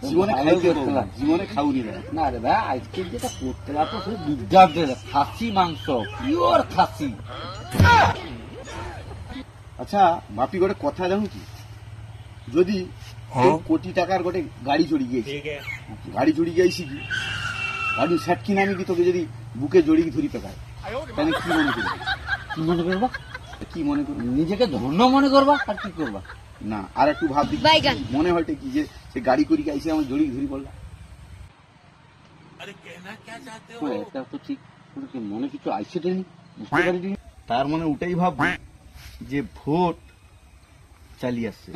জীবনে খাইতে পারবো না, জীবনে খাউনি না। না রে ভাই, আজকে যেটা করতে লাগতো সে দুর্দান্ত খাসি মাংস, পিওর খাসি। আচ্ছা বাপি গোটে কথা জানো কি, যদি কোটি টাকার গোটে গাড়ি চড়ি গিয়েছি, গাড়ি চড়ি গিয়েছি কি গাড়ি সেট কিনে আমি কি তোকে যদি বুকে জড়িয়ে ধরি পেকায়, তাহলে কি মনে করবি? কি মনে করবা? কি মনে করবি? নিজেকে ধন্য মনে করবা, আর কি করবা? না আর একটু ভাববি, মনে হয় কি যে সে গাড়ি করি গাইছে আমার জড়িয়ে ধরি বললাম। এটা তো ঠিক, মনে কিছু আইসে দেয়নি, বুঝতে পারিনি। তার মানে ওটাই ভাববি যে ভোট চালিয়ে আসছে।